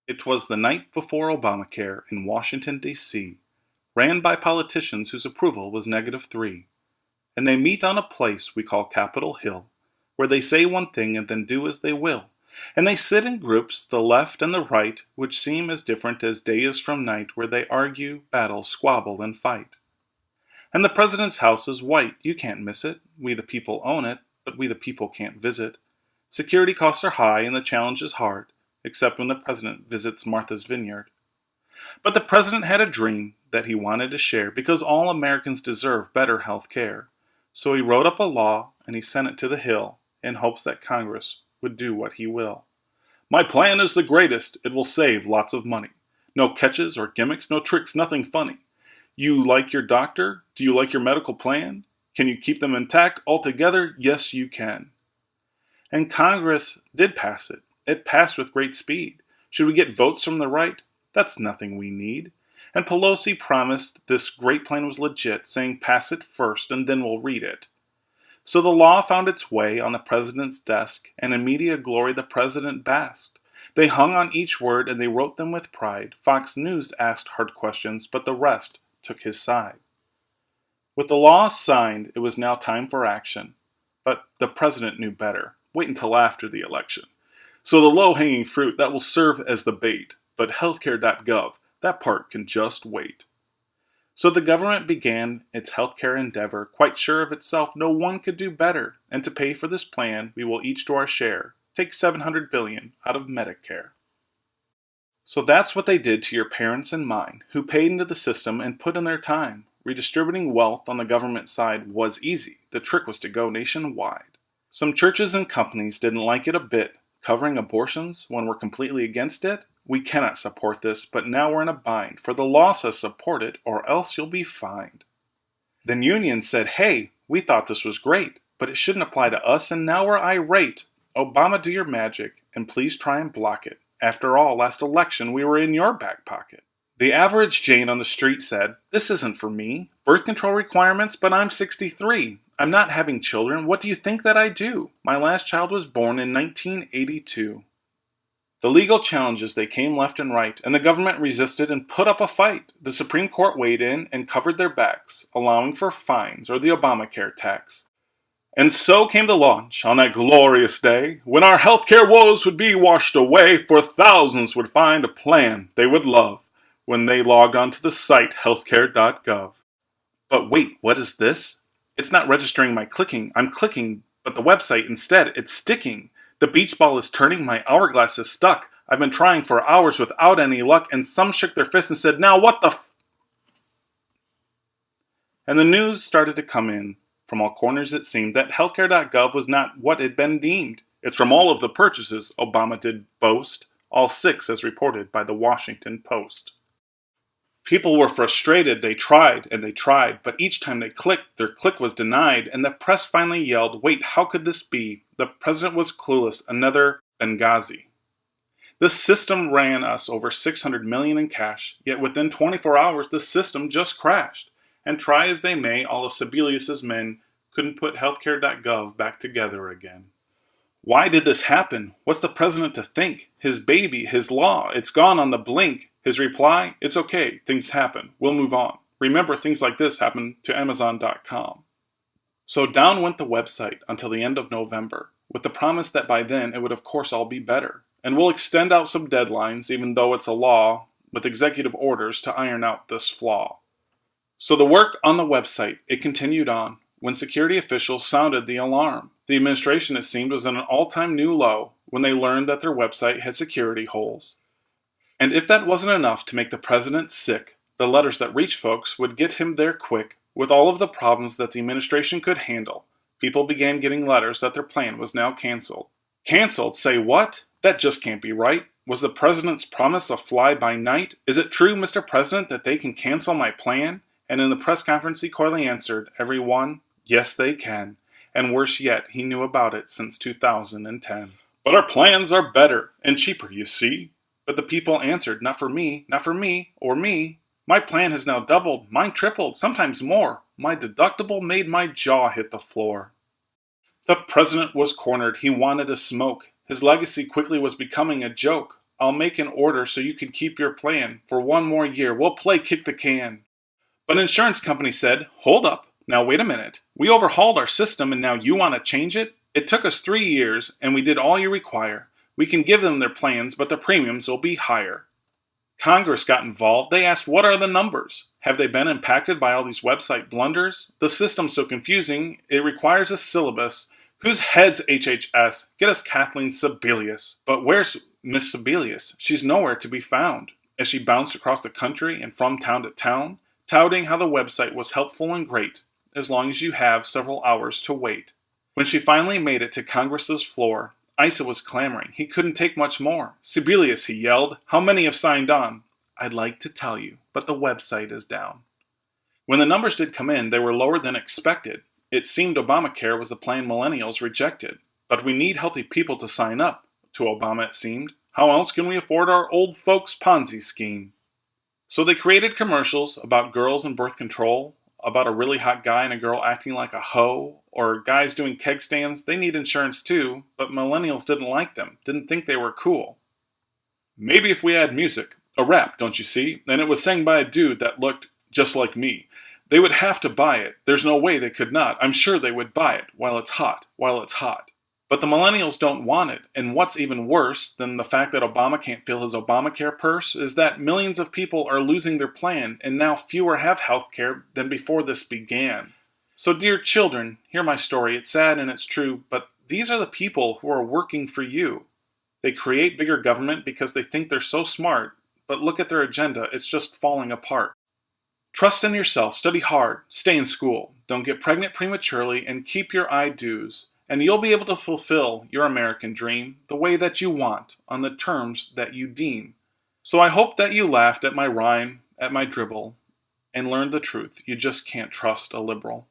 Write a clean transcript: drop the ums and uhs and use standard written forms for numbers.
It was the night before Obamacare in Washington, D.C., ran by politicians whose approval was -3. And they meet on a place we call Capitol Hill, where they say one thing and then do as they will. And they sit in groups, the left and the right, which seem as different as day is from night, where they argue, battle, squabble, and fight. And the president's house is white, you can't miss it. We the people own it, but we the people can't visit. Security costs are high and the challenge is hard, except when the president visits Martha's Vineyard. But the president had a dream that he wanted to share because all Americans deserve better health care. So he wrote up a law and he sent it to the Hill in hopes that Congress would do what he will. My plan is the greatest. It will save lots of money. No catches or gimmicks, no tricks, nothing funny. You like your doctor? Do you like your medical plan? Can you keep them intact altogether? Yes, you can. And Congress did pass it. It passed with great speed. Should we get votes from the right? That's nothing we need. And Pelosi promised this great plan was legit, saying pass it first and then we'll read it. So the law found its way on the president's desk, and in media glory the president basked. They hung on each word and they wrote them with pride. Fox News asked hard questions, but the rest took his side. With the law signed, it was now time for action. But the president knew better. Wait until after the election. So the low-hanging fruit, that will serve as the bait. But healthcare.gov, that part can just wait. So the government began its healthcare endeavor, quite sure of itself no one could do better. And to pay for this plan, we will each do our share. Take $700 billion out of Medicare. So that's what they did to your parents and mine, who paid into the system and put in their time. Redistributing wealth on the government side was easy. The trick was to go nationwide. Some churches and companies didn't like it a bit. Covering abortions when we're completely against it? We cannot support this, but now we're in a bind, for the law says support it, or else you'll be fined. Then unions said, hey, we thought this was great, but it shouldn't apply to us, and now we're irate. Obama, do your magic, and please try and block it. After all, last election we were in your back pocket. The average Jane on the street said, this isn't for me. Birth control requirements, but I'm 63. I'm not having children. What do you think that I do? My last child was born in 1982. The legal challenges, they came left and right, and the government resisted and put up a fight. The Supreme Court weighed in and covered their backs, allowing for fines or the Obamacare tax. And so came the launch on that glorious day, when our healthcare woes would be washed away, for thousands would find a plan they would love when they logged onto the site healthcare.gov. But wait, what is this? It's not registering my clicking. I'm clicking, but the website instead, it's sticking. The beach ball is turning, my hourglass is stuck. I've been trying for hours without any luck, and some shook their fists and said, now what the And the news started to come in. From all corners it seemed that healthcare.gov was not what had been deemed. It's from all of the purchases, Obama did boast, all 6 as reported by the Washington Post. People were frustrated, they tried, but each time they clicked, their click was denied, and the press finally yelled, wait, how could this be? The president was clueless, another Benghazi. The system ran us over $600 million in cash, yet within 24 hours the system just crashed. And try as they may, all of Sebelius's men couldn't put healthcare.gov back together again. Why did this happen? What's the president to think? His baby, his law, it's gone on the blink. His reply, it's okay, things happen, we'll move on. Remember, things like this happen to Amazon.com. So down went the website until the end of November, with the promise that by then it would of course all be better. And we'll extend out some deadlines, even though it's a law, with executive orders to iron out this flaw. So the work on the website, it continued on, when security officials sounded the alarm. The administration, it seemed, was at an all-time new low when they learned that their website had security holes. And if that wasn't enough to make the president sick, the letters that reached folks would get him there quick, with all of the problems that the administration could handle. People began getting letters that their plan was now canceled. Canceled? Say what? That just can't be right. Was the president's promise a fly-by-night? Is it true, Mr. President, that they can cancel my plan? And in the press conference he coyly answered, everyone, yes they can. And worse yet, he knew about it since 2010. But our plans are better and cheaper, you see. But the people answered, not for me, or me. My plan has now doubled, mine tripled, sometimes more. My deductible made my jaw hit the floor. The president was cornered, he wanted to smoke. His legacy quickly was becoming a joke. I'll make an order so you can keep your plan. For one more year, we'll play kick the can. But insurance company said, hold up, now wait a minute. We overhauled our system and now you want to change it? It took us 3 years and we did all you require. We can give them their plans, but the premiums will be higher. Congress got involved. They asked, what are the numbers? Have they been impacted by all these website blunders? The system's so confusing, it requires a syllabus. Whose head's HHS? Get us Kathleen Sebelius. But where's Miss Sebelius? She's nowhere to be found. As she bounced across the country and from town to town, touting how the website was helpful and great, as long as you have several hours to wait. When she finally made it to Congress's floor, Isa was clamoring. He couldn't take much more. Sebelius, he yelled, how many have signed on? I'd like to tell you, but the website is down. When the numbers did come in, they were lower than expected. It seemed Obamacare was the plan millennials rejected. But we need healthy people to sign up. To Obama it seemed. How else can we afford our old folks' Ponzi scheme? So they created commercials about girls and birth control, about a really hot guy and a girl acting like a hoe, or guys doing keg stands. They need insurance too, but millennials didn't like them, didn't think they were cool. Maybe if we had music, a rap, don't you see, and it was sang by a dude that looked just like me, they would have to buy it. There's no way they could not. I'm sure they would buy it while it's hot, while it's hot. But the millennials don't want it, and what's even worse than the fact that Obama can't fill his Obamacare purse is that millions of people are losing their plan, and now fewer have health care than before this began. So dear children, hear my story. It's sad and it's true, but these are the people who are working for you. They create bigger government because they think they're so smart, but look at their agenda, it's just falling apart. Trust in yourself, study hard, stay in school, don't get pregnant prematurely, and keep your I-do's. And you'll be able to fulfill your American dream the way that you want, on the terms that you deem. So I hope that you laughed at my rhyme, at my dribble, and learned the truth. You just can't trust a liberal.